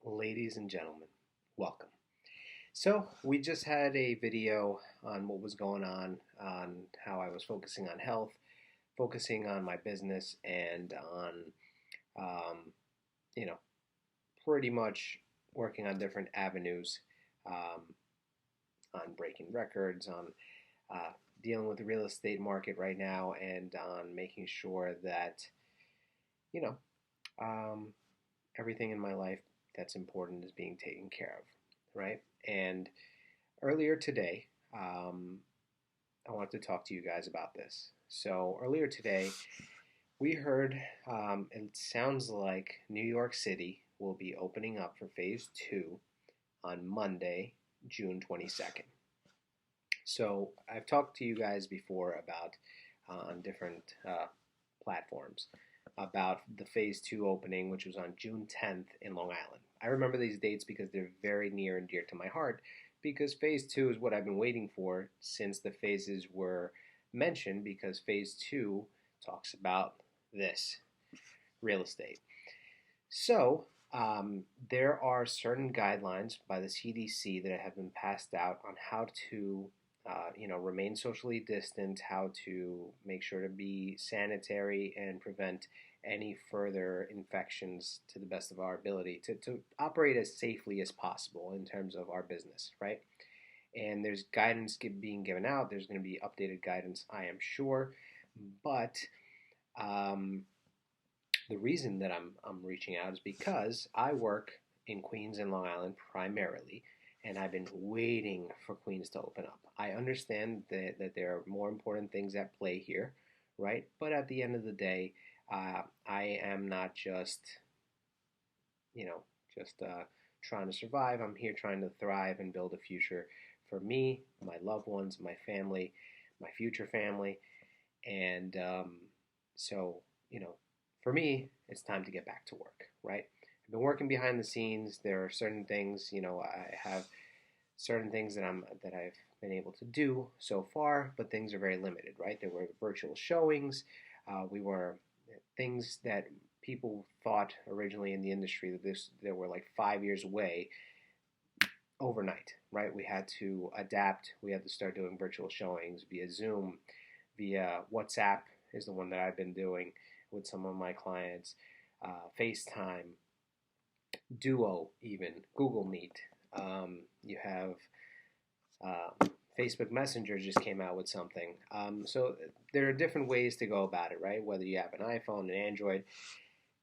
Ladies and gentlemen, welcome. So, we just had a video on what was going on how I was focusing on health, focusing on my business, and on, um, you know, pretty much working on different avenues, um, on breaking records, on dealing with the real estate market right now, and on making sure that, you know, um, everything in my life that's important is being taken care of, right? And earlier today, I wanted to talk to you guys about this. So earlier today, we heard it sounds like New York City will be opening up for phase two on Monday, June 22nd. So I've talked to you guys before about on different platforms about the phase two opening, which was on June 10th in Long Island. I remember these dates because they're very near and dear to my heart because phase two is what I've been waiting for since the phases were mentioned because phase two talks about this real estate. So, there are certain guidelines by the CDC that have been passed out on how to, remain socially distant, how to make sure to be sanitary and prevent any further infections to the best of our ability to operate as safely as possible in terms of our business, right? And there's guidance being given out. There's going to be updated guidance, I am sure. But um, the reason that I'm reaching out is because I work in Queens and Long Island primarily, and I've been waiting for Queens to open up. I understand that there are more important things at play here, right? But at the end of the day, I am not just, you know, just trying to survive. I'm here trying to thrive and build a future for me, my loved ones, my family, my future family. And so, you know, for me, it's time to get back to work, right? I've been working behind the scenes. There are certain things, I have certain things that I've been able to do so far, but things are very limited, right? There were virtual showings. We were things that people thought originally in the industry that were like 5 years away overnight, right? We had to adapt. We had to start doing virtual showings via Zoom, via WhatsApp is the one that I've been doing with some of my clients, FaceTime, Duo, even Google Meet. You have Facebook Messenger just came out with something. So there are different ways to go about it, right? Whether you have an iPhone, an Android,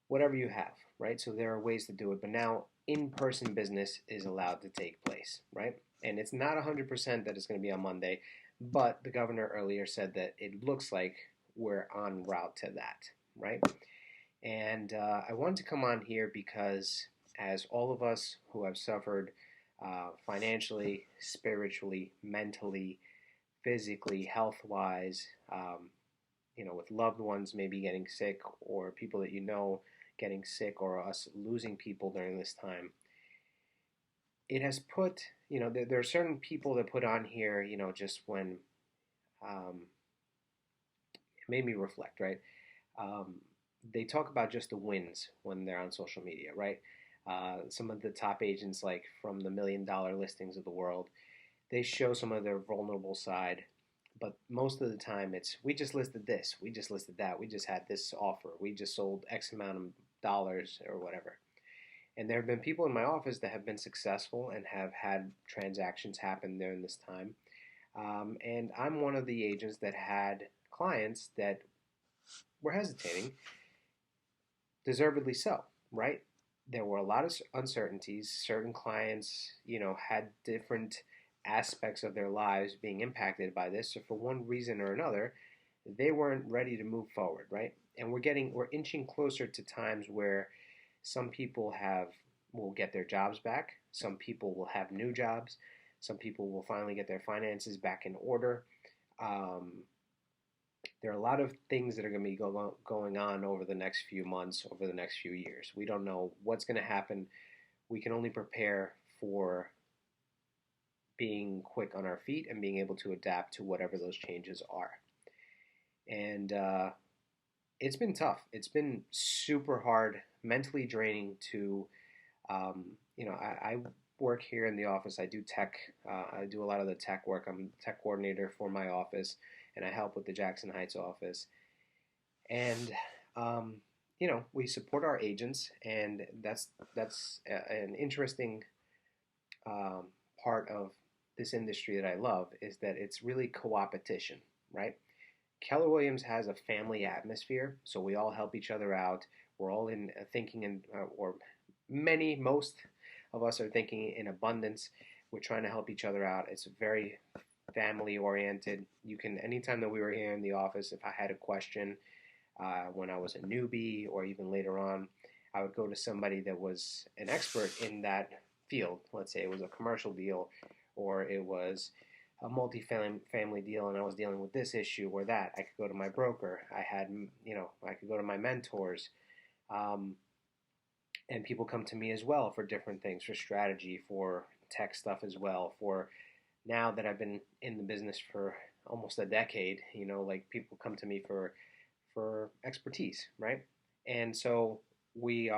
whatever you have, right? So there are ways to do it. But now in-person business is allowed to take place, right? And it's not 100% that it's going to be on Monday, but the governor earlier said that it looks like we're en route to that, right? And I wanted to come on here because as all of us who have suffered financially, spiritually, mentally, physically, health-wise, with loved ones maybe getting sick or people that you know getting sick or us losing people during this time, it has put, there are certain people that put on here, just when it made me reflect, right? Um, they talk about just the wins when they're on social media, right? Some of the top agents, like from the $1 million listings of the world, they show some of their vulnerable side, but most of the time it's we just listed this, we just listed that, we just had this offer, we just sold X amount of dollars or whatever. And there have been people in my office that have been successful and have had transactions happen during this time. And I'm one of the agents that had clients that were hesitating, deservedly so, right? There were a lot of uncertainties. Certain clients, had different aspects of their lives being impacted by this. So for one reason or another, they weren't ready to move forward, right? And we're inching closer to times where some people will get their jobs back. Some people will have new jobs. Some people will finally get their finances back in order. There are a lot of things that are going to be going on over the next few months, over the next few years. We don't know what's going to happen. We can only prepare for being quick on our feet and being able to adapt to whatever those changes are. And it's been tough. It's been super hard, mentally draining to I work here in the office. I do tech. I do a lot of the tech work. I'm the tech coordinator for my office, and I help with the Jackson Heights office. And we support our agents, and that's an interesting um, part of this industry that I love is that it's really co-opetition, right? Keller Williams has a family atmosphere, so we all help each other out. We're all in thinking or most of us are thinking in abundance. We're trying to help each other out. It's very family oriented. You can, anytime that we were here in the office, if I had a question when I was a newbie or even later on, I would go to somebody that was an expert in that field. Let's say it was a commercial deal or it was a multi-family deal and I was dealing with this issue or that. I could go to my broker. I could go to my mentors. Um, and people come to me as well for different things, for strategy, for tech stuff as well. For now that I've been in the business for almost a decade, like people come to me for expertise, right? And so we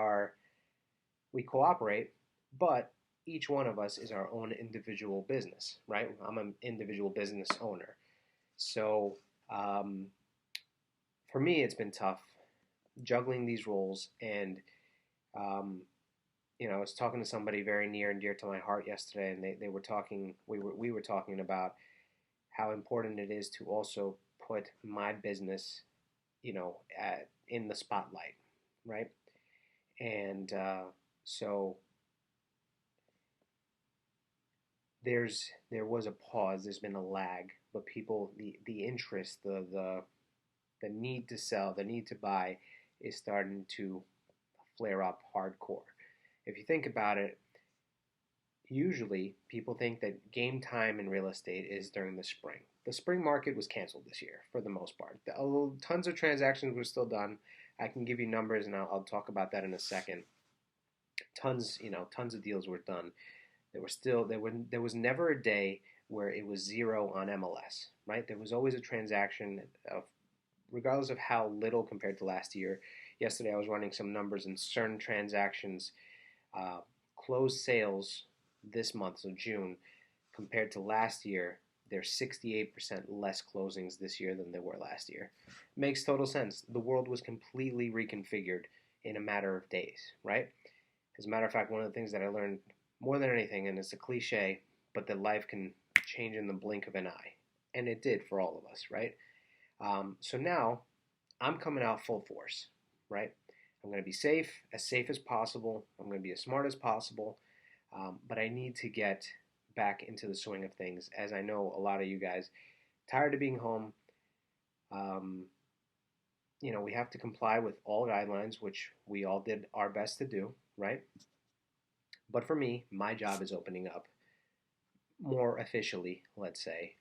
cooperate, but each one of us is our own individual business, right? I'm an individual business owner. So um, for me, it's been tough juggling these roles. And, um, I was talking to somebody very near and dear to my heart yesterday, and they were talking, we were talking about how important it is to also put my business, in the spotlight, right? And so there was a pause. There's been a lag, but people, the interest, the need to sell, the need to buy, is starting to flare up hardcore. If you think about it, usually people think that game time in real estate is during the spring. The spring market was canceled this year for the most part. Although tons of transactions were still done. I can give you numbers, and I'll talk about that in a second. Tons of deals were done. There was never a day where it was zero on MLS, right? There was always a transaction of, regardless of how little compared to last year. Yesterday I was running some numbers, and certain transactions, closed sales this month, so June, compared to last year, there's 68% less closings this year than there were last year. Makes total sense. The world was completely reconfigured in a matter of days, right? As a matter of fact, one of the things that I learned more than anything, and it's a cliche, but that life can change in the blink of an eye. And it did for all of us, right? So now I'm coming out full force, right? I'm going to be safe as possible. I'm going to be as smart as possible. But I need to get back into the swing of things, as I know a lot of you guys tired of being home. Um, we have to comply with all guidelines, which we all did our best to do, right? But for me, my job is opening up more officially, let's say,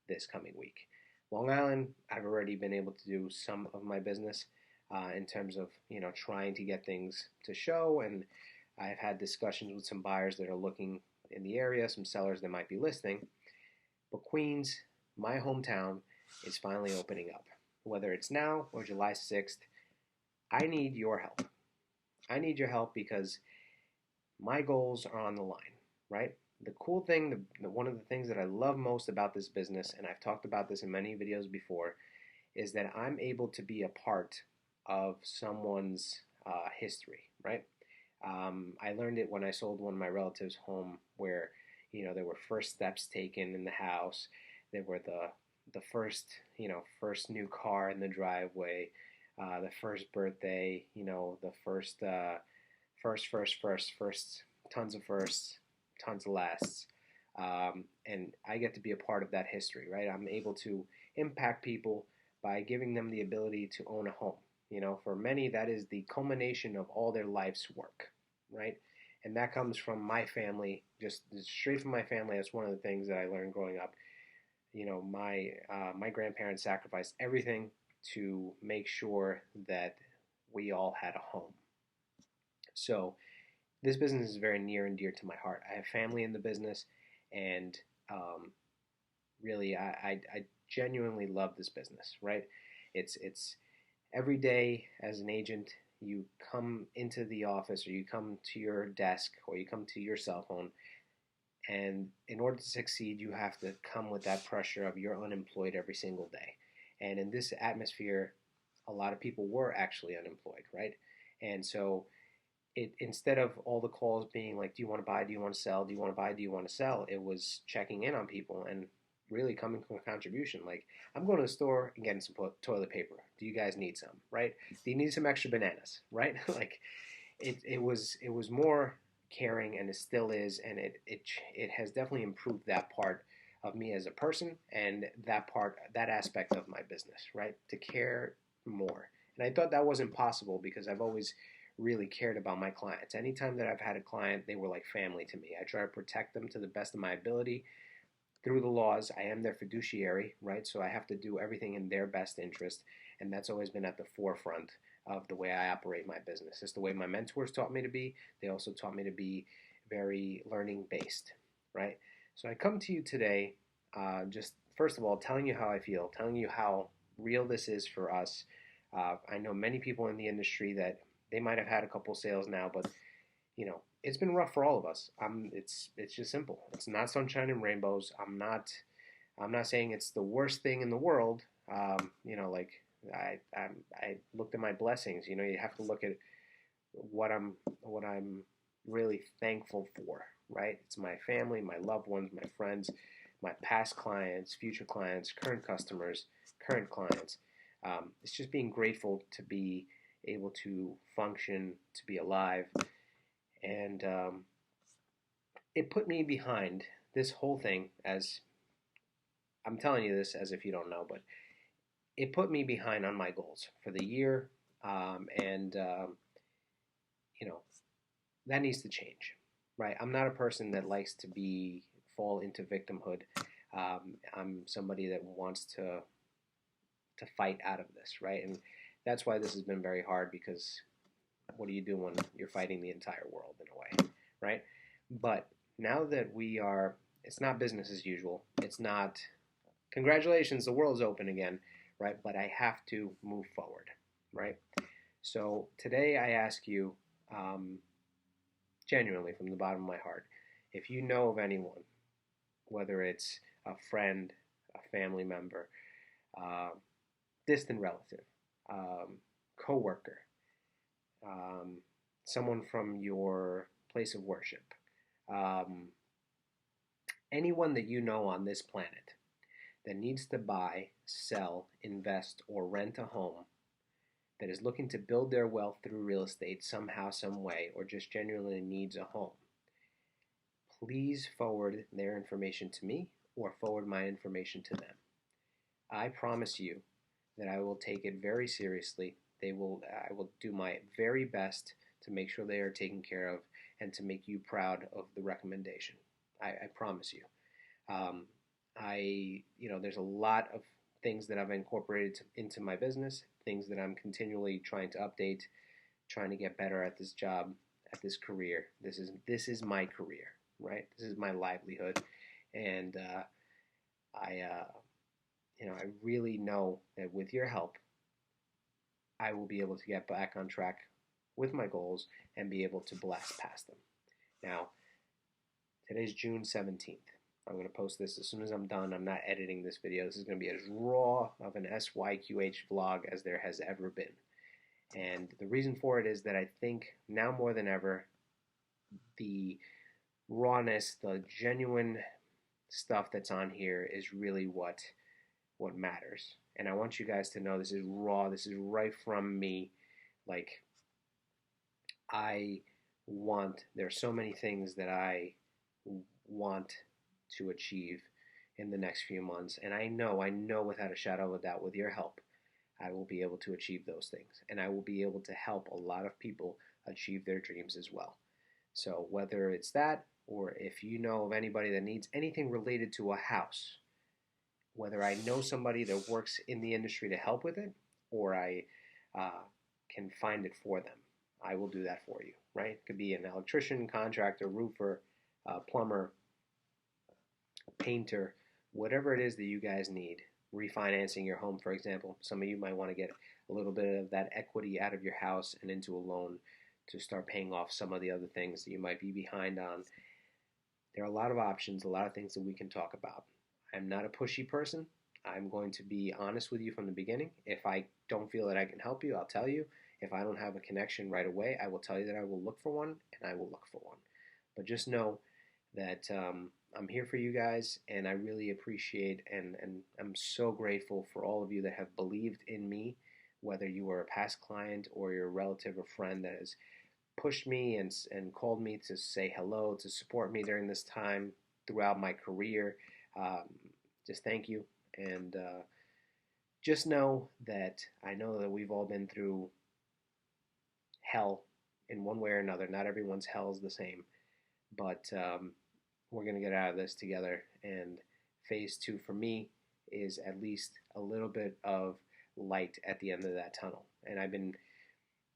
this coming week. Long Island, I've already been able to do some of my business in terms of trying to get things to show, and I've had discussions with some buyers that are looking in the area, some sellers that might be listing. But Queens, my hometown, is finally opening up. Whether it's now or July 6th, I need your help. I need your help because my goals are on the line, right? The cool thing, one of the things that I love most about this business, and I've talked about this in many videos before, is that I'm able to be a part of someone's history, right? I learned it when I sold one of my relatives' home, where there were first steps taken in the house. There were the first new car in the driveway, the first birthday, the first, tons of firsts, tons of lasts. And I get to be a part of that history, right? I'm able to impact people by giving them the ability to own a home. For many, that is the culmination of all their life's work, right? And that comes from my family, just straight from my family. That's one of the things that I learned growing up. My grandparents sacrificed everything to make sure that we all had a home. So this business is very near and dear to my heart. I have family in the business, and really, I genuinely love this business. Right? It's every day as an agent, you come into the office or you come to your desk or you come to your cell phone, and in order to succeed, you have to come with that pressure of you're unemployed every single day. And in this atmosphere, a lot of people were actually unemployed, right? And so instead of all the calls being like, do you want to buy? Do you want to sell? Do you want to buy? Do you want to sell? It was checking in on people and really coming from a contribution. Like, I'm going to the store and getting some toilet paper. Do you guys need some? Right? Do you need some extra bananas? Right? Like, it was more caring, and it still is, and it has definitely improved that part of me as a person, and that aspect of my business, right? To care more. And I thought that wasn't possible because I've always really cared about my clients. Anytime that I've had a client, they were like family to me. I try to protect them to the best of my ability through the laws. I am their fiduciary, right? So I have to do everything in their best interest, and that's always been at the forefront of the way I operate my business. It's the way my mentors taught me to be. They also taught me to be very learning based, right? So I come to you today, just first of all, telling you how I feel, telling you how real this is for us. I know many people in the industry that they might have had a couple sales now, but it's been rough for all of us. It's just simple. It's not sunshine and rainbows. I'm not saying it's the worst thing in the world. Like I looked at my blessings. You have to look at what I'm really thankful for, right? It's my family, my loved ones, my friends, my past clients, future clients, current customers, current clients. It's just being grateful to be able to function, to be alive, and it put me behind this whole thing. As I'm telling you this as if you don't know, but it put me behind on my goals for the year, and you know that needs to change, right? I'm not a person that likes to fall into victimhood. I'm somebody that wants to fight out of this, right? And that's why this has been very hard, because what do you do when you're fighting the entire world in a way, right? But now that it's not business as usual. It's not, congratulations, the world's open again, right? But I have to move forward, right? So today I ask you, genuinely from the bottom of my heart, if you know of anyone, whether it's a friend, a family member, distant relative, coworker, someone from your place of worship, anyone that you know on this planet that needs to buy, sell, invest, or rent a home, that is looking to build their wealth through real estate somehow, some way, or just genuinely needs a home, please forward their information to me or forward my information to them. I promise you that I will take it very seriously. I will do my very best to make sure they are taken care of and to make you proud of the recommendation. I promise you. There's a lot of things that I've incorporated into my business, things that I'm continually trying to update, trying to get better at this job, at this career. This is my career, right? This is my livelihood, and I really know that with your help, I will be able to get back on track with my goals and be able to blast past them. Now, today's June 17th. I'm going to post this as soon as I'm done. I'm not editing this video. This is going to be as raw of an SYQH vlog as there has ever been. And the reason for it is that I think now more than ever, the rawness, the genuine stuff that's on here is really what matters. And I want you guys to know this is raw. This is right from me. Like, there's so many things that I want to achieve in the next few months. And I know without a shadow of a doubt, with your help, I will be able to achieve those things. And I will be able to help a lot of people achieve their dreams as well. So whether it's that, or if you know of anybody that needs anything related to a house, whether I know somebody that works in the industry to help with it, or I can find it for them, I will do that for you, right? It could be an electrician, contractor, roofer, plumber, painter, whatever it is that you guys need. Refinancing your home, for example. Some of you might want to get a little bit of that equity out of your house and into a loan to start paying off some of the other things that you might be behind on. There are a lot of options, a lot of things that we can talk about. I'm not a pushy person. I'm going to be honest with you from the beginning. If I don't feel that I can help you, I'll tell you. If I don't have a connection right away, I will tell you that I will look for one, and I will look for one. But just know that I'm here for you guys, and I really appreciate and I'm so grateful for all of you that have believed in me, whether you were a past client or your relative or friend that has pushed me and called me to say hello, to support me during this time throughout my career. Um, just thank you. And just know that I know that we've all been through hell in one way or another. Not everyone's hell is the same, but we're going to get out of this together. And phase two for me is at least a little bit of light at the end of that tunnel. And I've been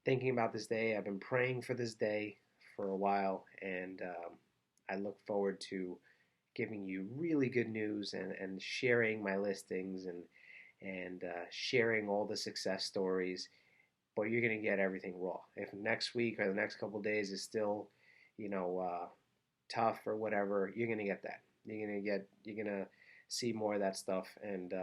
thinking about this day. I've been praying for this day for a while, and I look forward to giving you really good news and sharing my listings and sharing all the success stories. But you're going to get everything raw. If next week or the next couple of days is still, tough or whatever, you're going to get that. You're going to see more of that stuff. And,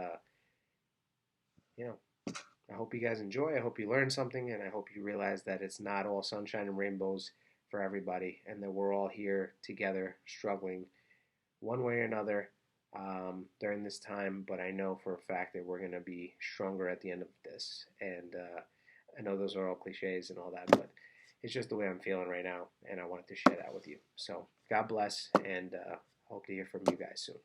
I hope you guys enjoy. I hope you learn something, and I hope you realize that it's not all sunshine and rainbows for everybody, and that we're all here together struggling one way or another during this time. But I know for a fact that we're going to be stronger at the end of this. And I know those are all cliches and all that, but it's just the way I'm feeling right now, and I wanted to share that with you. So God bless, and hope to hear from you guys soon.